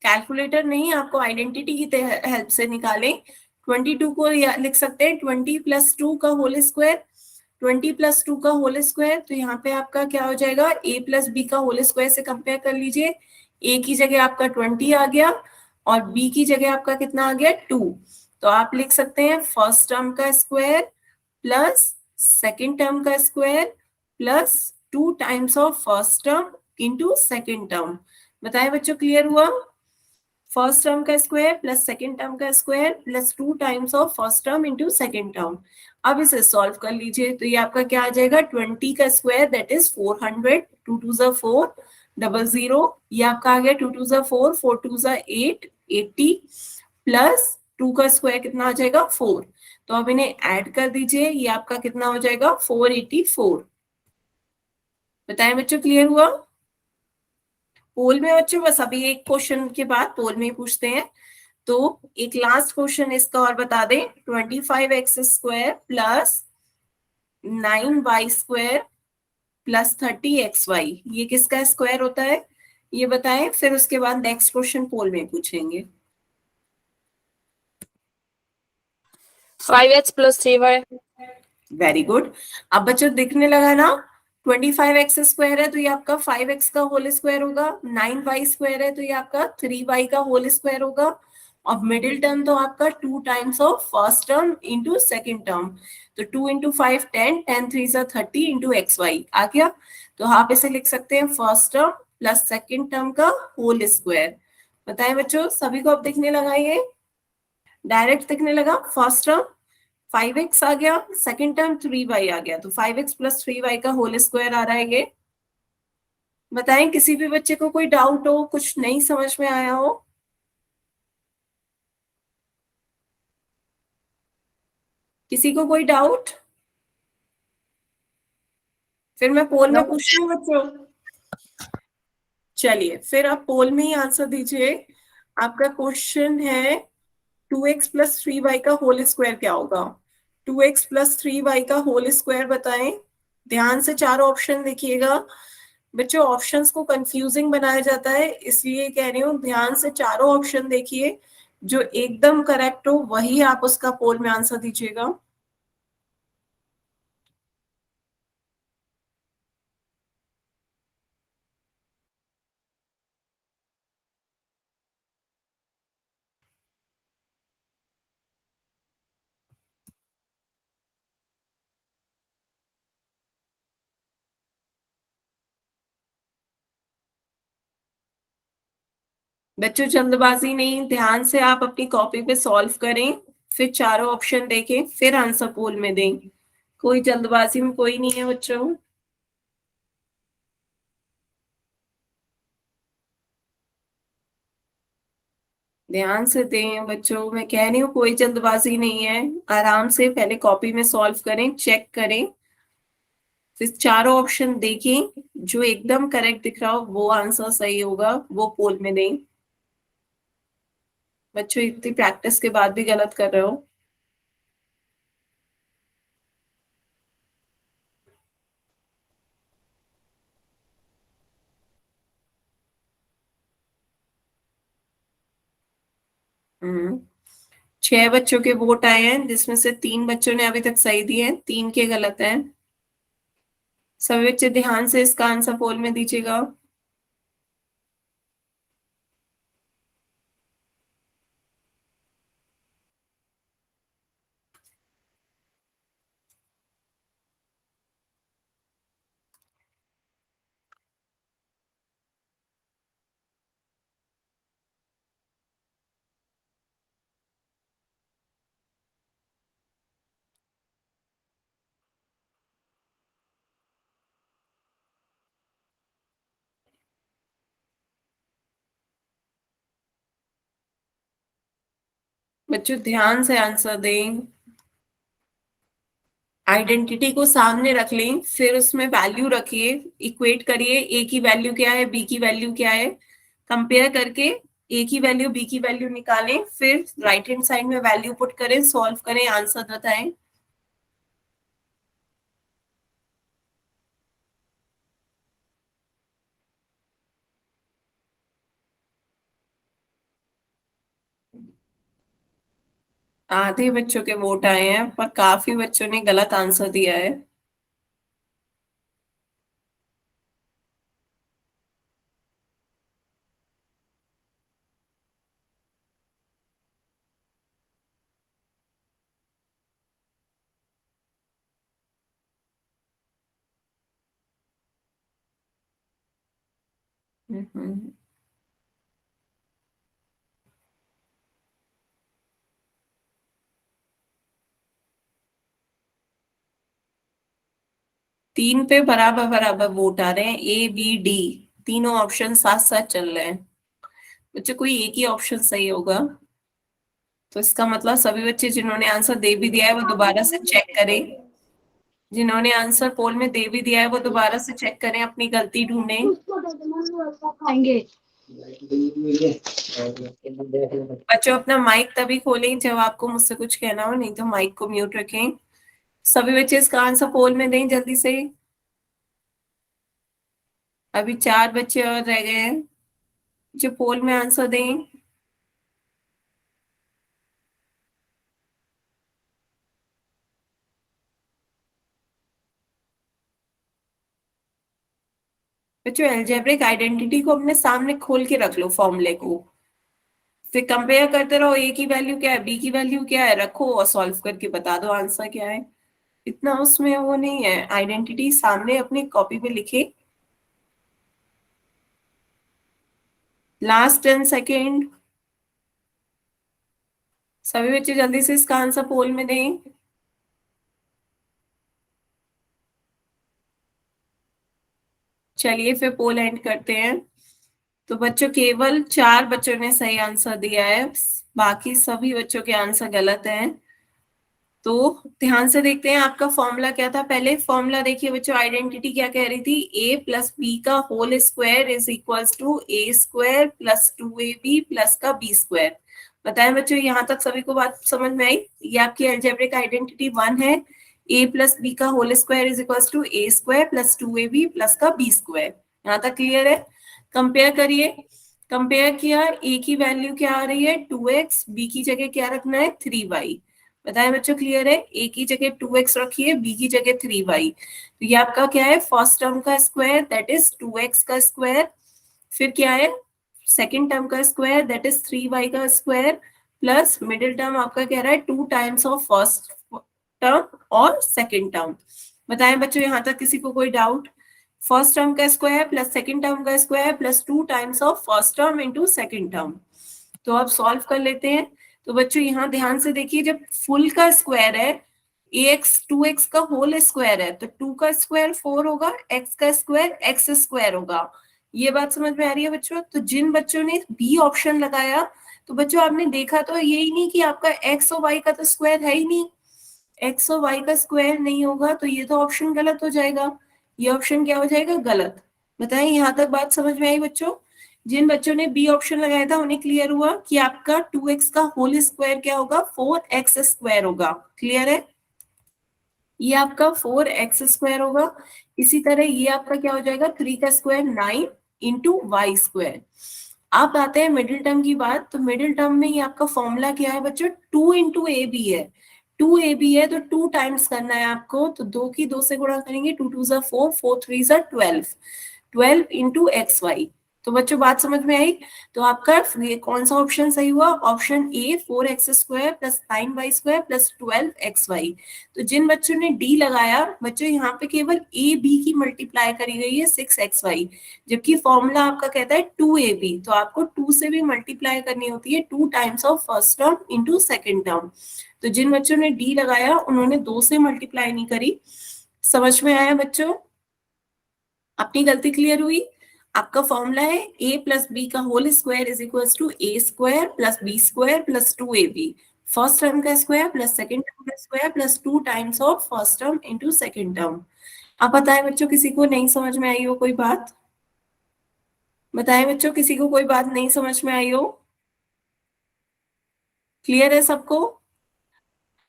कैलकुलेटर नहीं, आपको आइडेंटिटी की हेल्प से निकालें। 22 को लिख सकते हैं 20 प्लस 2 का होल स्क्वायर। 20 प्लस 2 का होल स्क्वायर, तो यहाँ पे आपका क्या हो जाएगा, a प्लस बी का होल स्क्वायर से कंपेयर कर लीजिए। a की जगह आपका 20 आ गया और b की जगह आपका कितना आ गया 2। तो आप लिख सकते हैं फर्स्ट टर्म का स्क्वायर प्लस सेकेंड टर्म का square plus 2 times of first term into second term. बताएं बच्चों, क्लियर हुआ? फर्स्ट टर्म का स्क्वायर प्लस सेकेंड टर्म का square plus 2 times of first term into second term. अब इसे solve कर लीजिए, तो ये आपका क्या आ जाएगा 20 का स्क्वायर दैट इज 400, 2 2 ज़ा 4 00, ये आपका आ गया 2 2 ज़ा 4 4 2 ज़ा 8 80 प्लस 2 का स्क्वायर कितना आ जाएगा 4। तो अब इन्हें ऐड कर दीजिए, ये आपका कितना हो जाएगा 484। बताएं बच्चों, क्लियर हुआ? पोल में बच्चों बस अभी एक क्वेश्चन के बाद पोल में ही पूछते हैं। तो एक लास्ट क्वेश्चन इसका और बता दें, 25x square plus 9y square plus 30xy, ये किसका स्क्वायर होता है ये बताएं। फिर उसके बाद नेक्स्ट क्वेश्चन पोल में पूछेंगे। 5x plus 3y. Very good. अब बच्चों दिखने लगा ना, 25x स्क्वायर है तो ये आपका 5x का होल स्क्वायर होगा। 9y स्क्वायर है तो ये आपका 3y का होल स्क्वायर होगा। और मिडिल टर्म तो आपका 2 times of first term into second term. तो 2 इंटू 5 10, 10 3 ज़ा 30 इंटू xy आ गया। तो आप इसे लिख सकते हैं first term plus second term का होल स्क्वायर। बताएं बच्चों, सभी को अब दिखने लगा, ये डायरेक्ट दिखने लगा। फर्स्ट टर्म 5x आ गया, सेकेंड टर्म 3y आ गया, तो 5x प्लस 3y का होल स्क्वायर आ रहा है ये। बताएं किसी भी बच्चे को कोई डाउट हो, कुछ नहीं समझ में आया हो? किसी को कोई डाउट? फिर मैं पोल में पूछती हूँ बच्चों। चलिए फिर आप पोल में ही आंसर दीजिए। आपका क्वेश्चन है 2x प्लस 3y का होल स्क्वायर क्या होगा। 2x प्लस 3y का होल स्क्वायर बताएं। ध्यान से चारों ऑप्शन देखिएगा बच्चों, ऑप्शंस को कंफ्यूजिंग बनाया जाता है, इसलिए कह रही हूँ ध्यान से चारों ऑप्शन देखिए। जो एकदम करेक्ट हो वही आप उसका पोल में आंसर दीजिएगा। बच्चों जल्दबाजी नहीं, ध्यान से आप अपनी कॉपी पे सॉल्व करें, फिर चारों ऑप्शन देखें, फिर आंसर पोल में दें। कोई जल्दबाजी में कोई नहीं है बच्चों। ध्यान से दें बच्चों, मैं कह रही हूँ कोई जल्दबाजी नहीं है। आराम से पहले कॉपी में सॉल्व करें, चेक करें, फिर चारों ऑप्शन देखें, जो एकदम करेक्ट दिख रहा हो वो आंसर सही होगा, वो पोल में दें। बच्चों इतनी प्रैक्टिस के बाद भी गलत कर रहे हो। 6 बच्चों के वोट आए हैं, जिसमें से 3 बच्चों ने अभी तक सही दिए हैं, 3 के गलत हैं। सभी बच्चे ध्यान से इसका आंसर पोल में दीजिएगा। बच्चों ध्यान से आंसर दें। आइडेंटिटी को सामने रख लें, फिर उसमें वैल्यू रखिए, इक्वेट करिए, ए की वैल्यू क्या है, बी की वैल्यू क्या है, कंपेयर करके ए की वैल्यू बी की वैल्यू निकालें, फिर राइट हैंड साइड में वैल्यू पुट करें, सॉल्व करें, आंसर बताएं। आधे बच्चों के वोट आए हैं, पर काफी बच्चों ने गलत आंसर दिया है। हम्म। 3 पे बराबर बराबर वोट आ रहे हैं, ए बी डी तीनों ऑप्शन साथ साथ चल रहे हैं। बच्चों कोई एक ही ऑप्शन सही होगा, तो इसका मतलब सभी बच्चे जिन्होंने आंसर दे भी दिया है वो दोबारा से चेक करें। जिन्होंने आंसर पोल में दे भी दिया है वो दोबारा से चेक करें, अपनी गलती ढूंढें। बच्चों अपना माइक तभी खोलें जब आपको मुझसे कुछ कहना हो, नहीं तो माइक को म्यूट रखें। सभी बच्चे इसका आंसर पोल में दें जल्दी से। अभी 4 बच्चे और रह गए हैं जो पोल में आंसर दें। बच्चों अलजेब्रिक आइडेंटिटी को अपने सामने खोल के रख लो, फॉर्मूले को, फिर कंपेयर करते रहो, ए की वैल्यू क्या है, बी की वैल्यू क्या है, रखो और सॉल्व करके बता दो आंसर क्या है। इतना उसमें वो नहीं है, आइडेंटिटी सामने अपनी कॉपी पे लिखे। Last 10 second. सभी बच्चे जल्दी से इसका आंसर पोल में दें। चलिए फिर पोल एंड करते हैं। तो बच्चों केवल 4 बच्चों ने सही आंसर दिया है, बाकी सभी बच्चों के आंसर गलत हैं। तो ध्यान से देखते हैं आपका फॉर्मूला क्या था। पहले फॉर्मूला देखिए बच्चों, आइडेंटिटी क्या कह रही थी, a प्लस बी का whole square is equals to A square plus 2ab plus का बी स्क्वायर। बताएं बच्चों, यहाँ तक सभी को बात समझ में आई? ये आपकी अलजेब्रिक आइडेंटिटी 1 है, a प्लस बी का whole square is equals to A square plus 2ab plus का बी स्क्वायर। यहाँ तक क्लियर है? कंपेयर करिए, कंपेयर किया, a की वैल्यू क्या आ रही है 2x, b की जगह क्या रखना है 3y। बताएं बच्चों क्लियर है? a की जगह 2x रखिए, b की जगह 3y। तो ये आपका क्या है, फर्स्ट टर्म का स्क्वायर दैट इज 2x का स्क्वायर, फिर क्या है सेकेंड टर्म का स्क्वायर दैट इज 3y का स्क्वायर, प्लस मिडिल टर्म आपका कह रहा है 2 टाइम्स ऑफ फर्स्ट टर्म और सेकेंड टर्म। बताएं बच्चों यहाँ तक किसी को कोई डाउट? फर्स्ट टर्म का स्क्वायर प्लस सेकेंड टर्म का square plus 2 times of first term into second term. तो अब सॉल्व कर लेते हैं। तो बच्चों यहाँ ध्यान से देखिए, जब फुल का स्क्वायर है ax 2x का होल स्क्वायर है तो 2 का स्क्वायर 4 होगा, x का स्क्वायर x स्क्वायर होगा। ये बात समझ में आ रही है बच्चों? तो जिन बच्चों ने बी ऑप्शन लगाया, तो बच्चों आपने देखा तो यही नहीं कि आपका x और y का तो स्क्वायर है ही नहीं, x और y का स्क्वायर नहीं होगा, तो ये तो ऑप्शन गलत हो जाएगा। ये ऑप्शन क्या हो जाएगा, गलत। बताएं यहाँ तक बात समझ में आई बच्चों? जिन बच्चों ने बी ऑप्शन लगाया था उन्हें क्लियर हुआ कि आपका 2x का होल स्क्वायर क्या होगा, 4x स्क्वायर होगा। क्लियर है? ये आपका 4x स्क्वायर होगा। इसी तरह ये आपका क्या हो जाएगा, 3 का स्क्वायर 9 इंटू वाई स्क्वायर। अब आते हैं मिडिल टर्म की बात। तो मिडिल टर्म में ही आपका फॉर्मूला क्या है बच्चों, 2 इंटू ए बी है। 2ab है तो 2 टाइम्स करना है आपको, तो 2 की 2 से गुणा करेंगे, 2 2 ज़ा 4, 4 3 ज़ा 12, 12 इंटू एक्स वाई। तो बच्चों बात समझ में आई। तो आपका ये कौन सा ऑप्शन सही हुआ, option A 4x² plus 9y² plus 12xy। तो जिन बच्चों ने डी लगाया बच्चों, यहाँ पे केवल ए बी की मल्टीप्लाई करी गई है 6xy, जबकि फॉर्मूला आपका कहता है 2ab, तो आपको 2 से भी मल्टीप्लाई करनी होती है, 2 times of first term into second term. तो जिन बच्चों ने डी लगाया उन्होंने 2 से मल्टीप्लाई नहीं करी। समझ में आया बच्चों, अपनी गलती क्लियर हुई। आपका फॉर्मूला है a प्लस बी का whole square is equal to a square plus B square plus 2ab, first term का स्क्वायर प्लस सेकंड टर्म का square plus 2 times of first term into second term. अब बताएं बच्चों, किसी को नहीं समझ में आई हो कोई बात, बताएं बच्चों, किसी को कोई बात नहीं समझ में आई हो, क्लियर है सबको।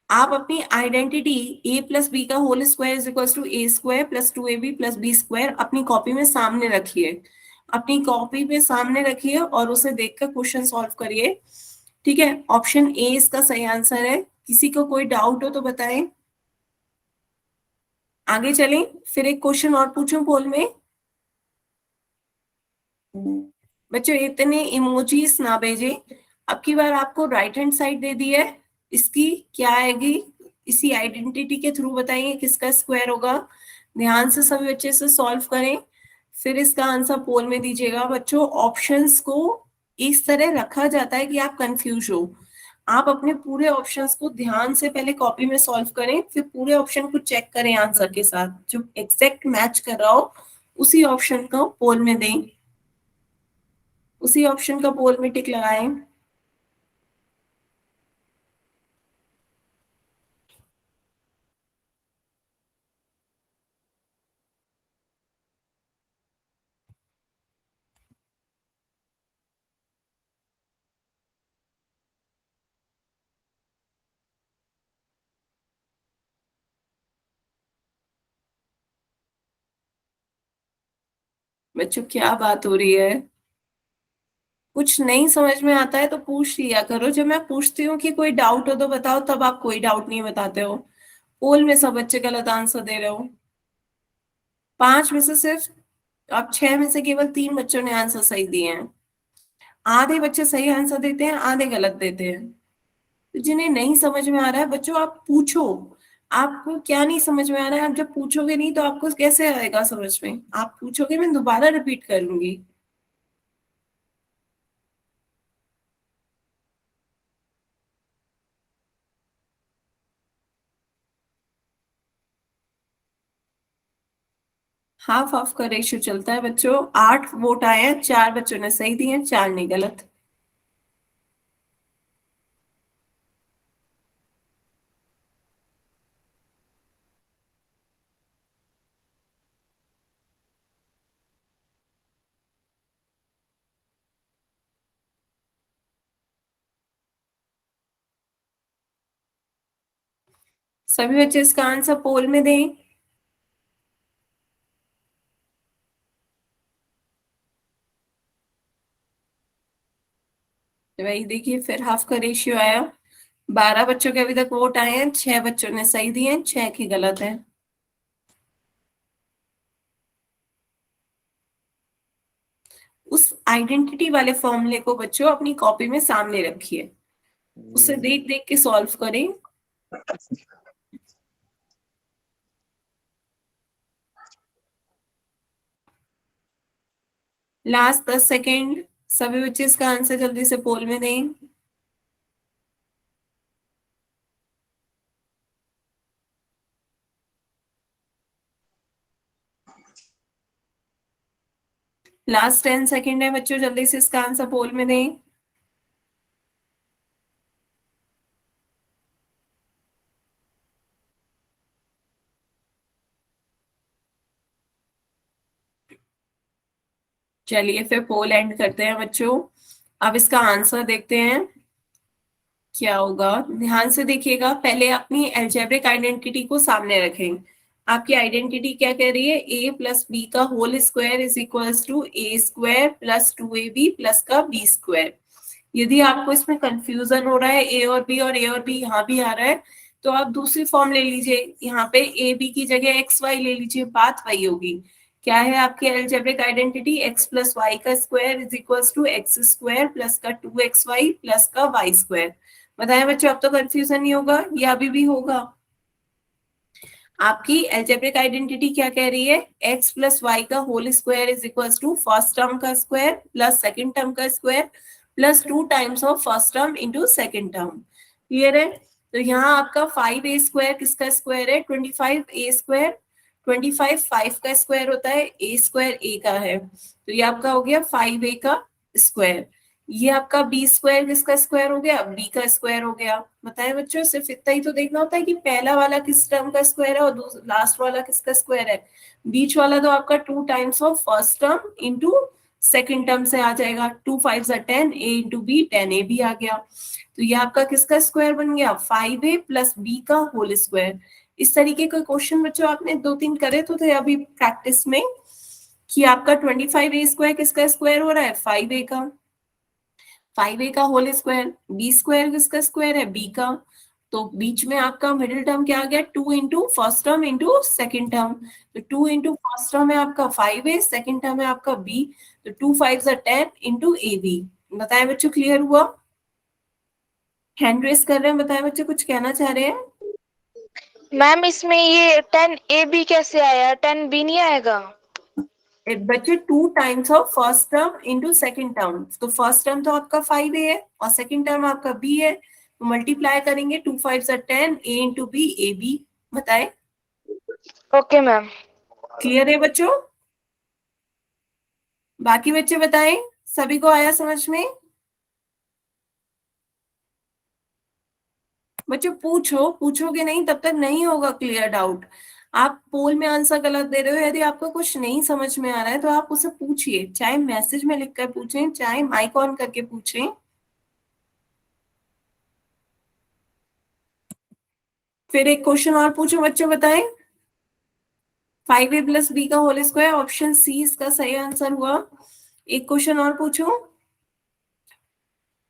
आप अपनी आइडेंटिटी a प्लस बी का whole square is equal to a square plus 2ab plus B square अपनी कॉपी में सामने रखिए, अपनी कॉपी पे सामने रखिए और उसे देखकर क्वेश्चन सॉल्व करिए। ठीक है, ऑप्शन ए इसका सही आंसर है। किसी को कोई डाउट हो तो बताएं, आगे चलें। फिर एक क्वेश्चन और पूछूं पोल में। बच्चों इतने इमोजीज ना भेजे, अब की बार आपको राइट हैंड साइड दे दी है, इसकी क्या आएगी, इसी आइडेंटिटी के थ्रू बताइए किसका स्क्वायर होगा। ध्यान से सभी बच्चे से सॉल्व करें, फिर इसका आंसर पोल में दीजिएगा। बच्चों ऑप्शंस को इस तरह रखा जाता है कि आप कंफ्यूज हो। आप अपने पूरे ऑप्शंस को ध्यान से पहले कॉपी में सॉल्व करें, फिर पूरे ऑप्शन को चेक करें आंसर के साथ, जो एग्जैक्ट मैच कर रहा हो उसी ऑप्शन को पोल में दें, उसी ऑप्शन का पोल में टिक लगाएं। बच्चों क्या बात हो रही है, कुछ नहीं समझ में आता है तो पूछ लिया करो। जब मैं पूछती हूँ कि कोई डाउट हो तो बताओ, तब आप कोई डाउट नहीं बताते हो। पोल में सब बच्चे गलत आंसर दे रहे हो। 5 में से सिर्फ, अब 6 में से केवल 3 बच्चों ने आंसर सही दिए हैं। आधे बच्चे सही आंसर देते हैं, आधे गलत देते हैं। तो जिन्हें नहीं समझ में आ रहा है बच्चों, आप पूछो, आपको क्या नहीं समझ में आ रहा है। आप जब पूछोगे नहीं तो आपको कैसे आएगा समझ में, आप पूछोगे, मैं दोबारा रिपीट करूंगी। हाफ हाफ का रेशियो चलता है बच्चों। 8 वोट आए हैं, 4 बच्चों ने सही दिए हैं, 4 ने गलत। सभी बच्चे इसका आंसर पोल में दें। तो वही देखिए, फिर हाफ का रेशियो आया। 12 बच्चों के अभी तक वोट आए हैं, 6 बच्चों ने सही दिए हैं, 6 की गलत है। उस आइडेंटिटी वाले फॉर्मूले को बच्चों अपनी कॉपी में सामने रखिए, उसे देख देख के सॉल्व करें। लास्ट 10 सेकेंड, सभी बच्चे इसका आंसर जल्दी से पोल में दें। लास्ट 10 सेकेंड है बच्चों, जल्दी से इसका आंसर पोल में दें। चलिए फिर पोल एंड करते हैं बच्चों। अब इसका आंसर देखते हैं क्या होगा। ध्यान से देखिएगा, पहले अपनी अलजेब्रिक आइडेंटिटी को सामने रखें। आपकी आइडेंटिटी क्या कह रही है, ए प्लस बी का whole square is equals to A square plus 2ab plus का बी स्क्वायर। यदि आपको इसमें कंफ्यूजन हो रहा है और ए और बी यहाँ भी आ रहा है, तो आप दूसरी फॉर्म ले लीजिए, यहाँ पे ए बी की जगह एक्स वाई ले लीजिए, बात वही होगी। क्या है आपकी algebraic identity, x plus Y का square is equals to x square plus का 2xy प्लस का वाई स्क्वायर। बताएं बच्चों, अब तो कंफ्यूजन नहीं होगा, या अभी भी होगा? आपकी अलजेब्रिक आइडेंटिटी क्या कह रही है, x प्लस वाई का whole square is equals to first term का स्क्वायर प्लस सेकंड टर्म का square plus 2 times of first term into second term. Clear है? तो यहाँ आपका 5a स्क्वायर किसका स्क्वायर है, 25a स्क्वायर, 25 5 का स्क्वायर होता है, a स्क्वायर a का है, तो ये आपका हो गया 5a का स्क्वायर। ये आपका बी स्क्वायर किसका स्क्वायर हो गया, बी का स्क्वायर हो गया। बताएं बच्चों, सिर्फ इतना ही तो देखना होता है कि पहला वाला किस टर्म का स्क्वायर है और लास्ट वाला किसका स्क्वायर है। बीच वाला तो आपका 2 times of first term into second term से आ जाएगा, 2 5 10, a इंटू बी 10a भी आ गया। तो ये आपका किसका स्क्वायर बन गया, 5a प्लस बी का होल स्क्वायर। इस तरीके का क्वेश्चन बच्चों आपने 2-3 करे तो थे अभी प्रैक्टिस में, कि आपका 25a स्क्वायर किसका स्क्वायर हो रहा है, 5a का, 5a का होल स्क्वायर, बी स्क्वायर किसका स्क्वायर है, बी का, तो बीच में आपका मिडिल टर्म क्या आ गया, 2 into first term into second term, तो 2 इंटू फर्स्ट टर्म है आपका 5a, सेकेंड टर्म है आपका b, तो 2 5 10 इंटू ab। बताएं बच्चों, क्लियर हुआ? हैंड रेस कर रहे हैं, बताएं बच्चों, कुछ कहना चाह रहे हैं? मैम इसमें ये 10ab कैसे आया, 10b नहीं आएगा? बच्चे 2 times of first term into second term, तो फर्स्ट टर्म तो आपका 5a है और सेकेंड टर्म आपका b है, तो मल्टीप्लाई करेंगे, 2 5 10, a into b a b. बताए? Okay ma'am. क्लियर है बच्चों? बाकी बच्चे बताएं, सभी को आया समझ में? बच्चों पूछो, पूछोगे नहीं तब तक नहीं होगा क्लियर डाउट। आप पोल में आंसर गलत दे रहे हो, यदि आपको कुछ नहीं समझ में आ रहा है तो आप उसे पूछिए, चाहे मैसेज में लिखकर पूछें, चाहे माइक ऑन करके पूछें। फिर एक क्वेश्चन और पूछो बच्चों, बताएं। 5a प्लस बी का होल स्क्वायर, ऑप्शन सी इसका सही आंसर हुआ। एक क्वेश्चन और पूछो।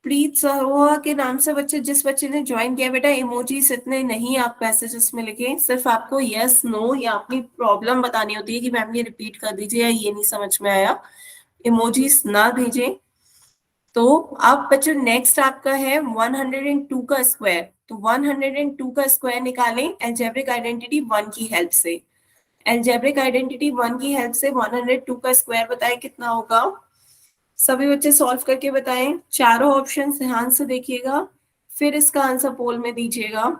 प्रीत सरोहा के नाम से बच्चे, जिस बच्चे ने ज्वाइन किया, बेटा इमोजीज इतने नहीं आप मैसेजेस में लिखें, सिर्फ आपको यस नो या अपनी प्रॉब्लम बतानी होती है कि मैम ये रिपीट कर दीजिए या ये नहीं समझ में आया, इमोजीज ना भेजें। तो अब बच्चों नेक्स्ट आपका है 102 का स्क्वायर, तो 102 का स्क्वायर निकालें अलजेब्रिक आइडेंटिटी 1 की हेल्प से। अलजेब्रिक आइडेंटिटी 1 की हेल्प से 102 का स्क्वायर बताएं कितना होगा। सभी बच्चे सॉल्व करके बताएं, चारों ऑप्शन ध्यान से देखिएगा, फिर इसका आंसर पोल में दीजिएगा।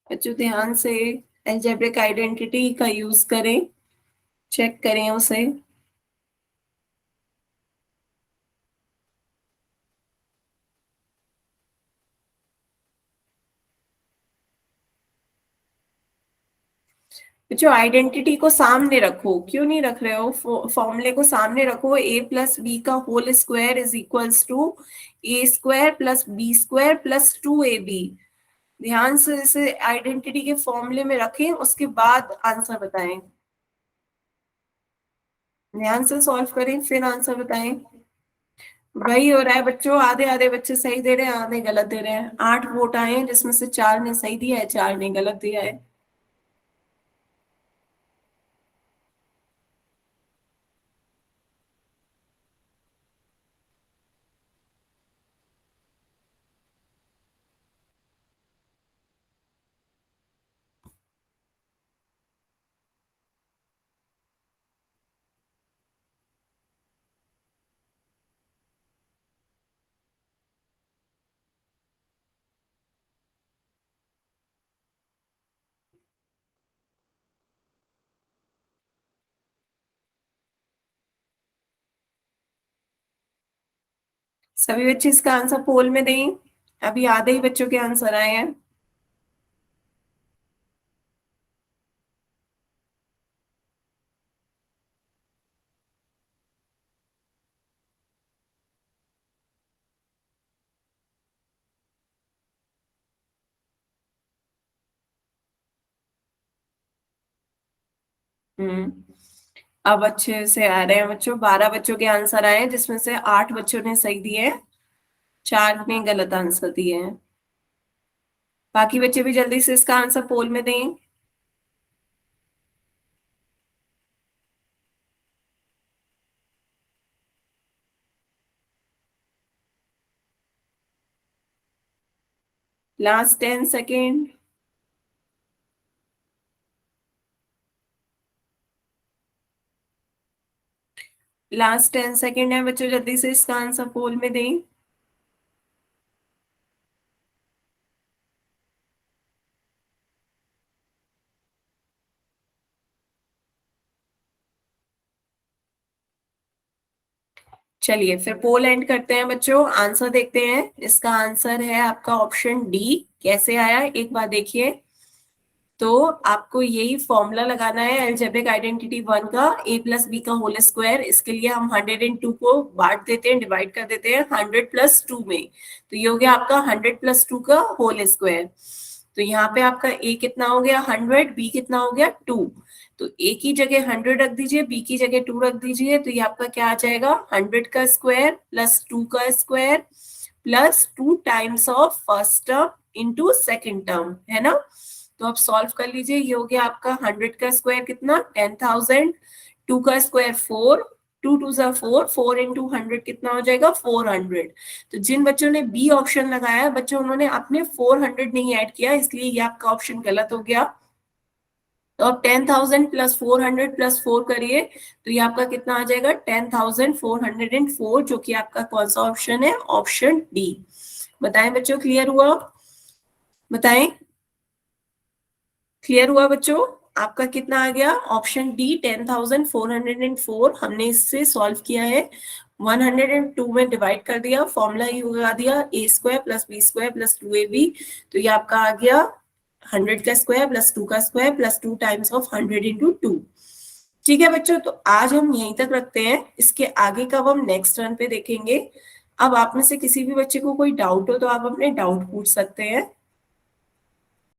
बच्चों ध्यान से अलजेब्रिक आइडेंटिटी का यूज करें, चेक करें उसे। बच्चों आइडेंटिटी को सामने रखो, क्यों नहीं रख रहे हो, फॉर्मूले को सामने रखो, a प्लस बी का whole square is equals to A square plus B square plus 2ab। ध्यान से इसे आइडेंटिटी के फॉर्मूले में रखें, उसके बाद आंसर बताएं। ध्यान से सॉल्व करें फिर आंसर बताएं। वही हो रहा है बच्चों, आधे आधे बच्चे सही दे रहे हैं, आधे गलत दे रहे हैं। 8 वोट आए हैं जिसमें से 4 ने सही दिया है, 4 ने गलत दिया है। सभी बच्चे इसका आंसर पोल में दें। अभी आधे ही बच्चों के आंसर आए हैं। अब अच्छे से आ रहे हैं बच्चों। 12 बच्चों के आंसर आए हैं, जिसमें से 8 बच्चों ने सही दिए हैं, 4 ने गलत आंसर दिए हैं। बाकी बच्चे भी जल्दी से इसका आंसर पोल में दें। Last 10 second. लास्ट 10 सेकेंड है बच्चों, जल्दी से इसका आंसर पोल में दें। चलिए फिर पोल एंड करते हैं बच्चों। आंसर देखते हैं। इसका आंसर है आपका ऑप्शन डी। कैसे आया एक बार देखिए। तो आपको यही फॉर्मूला लगाना है अलजेब्रिक आइडेंटिटी 1 का, a प्लस बी का होल स्क्वायर। इसके लिए हम 102 को बांट देते हैं, डिवाइड कर देते हैं 100 प्लस 2 में। तो ये हो गया आपका 100 प्लस 2 का होल स्क्वायर। तो यहाँ पे आपका a कितना हो गया 100, b कितना हो गया 2। तो a की जगह 100 रख दीजिए, b की जगह 2 रख दीजिए। तो ये आपका क्या आ जाएगा 100 का स्क्वायर प्लस 2 का square plus 2 times of first term into second term, है ना। तो आप सॉल्व कर लीजिए। ये हो गया आपका 100 का स्क्वायर कितना 10,000, 2 का स्क्वायर 4, 2 2 जा 4, 4 इंटू 100 कितना हो जाएगा 400। तो जिन बच्चों ने बी ऑप्शन लगाया बच्चों, उन्होंने अपने 400 नहीं ऐड किया, इसलिए ये आपका ऑप्शन गलत हो गया। तो अब 10,000 प्लस 400 प्लस 4 करिए, तो ये आपका कितना आ जाएगा 10,404, जो कि आपका कौन सा ऑप्शन है, ऑप्शन डी। बताएं बच्चों, क्लियर हुआ? बताएं, क्लियर हुआ बच्चों? आपका कितना आ गया ऑप्शन डी 10,404। हमने इससे सॉल्व किया है, 102 में डिवाइड कर दिया, फॉर्मूला ही लगा दिया a square plus b square plus 2ab। तो ये आपका आ गया 100 का स्क्वायर प्लस 2 का square plus 2 times of 100 into 2। ठीक है बच्चों, तो आज हम यहीं तक रखते हैं। इसके आगे का हम नेक्स्ट टर्न पे देखेंगे। अब आप में से किसी भी बच्चे को कोई डाउट हो तो आप अपने डाउट पूछ सकते हैं।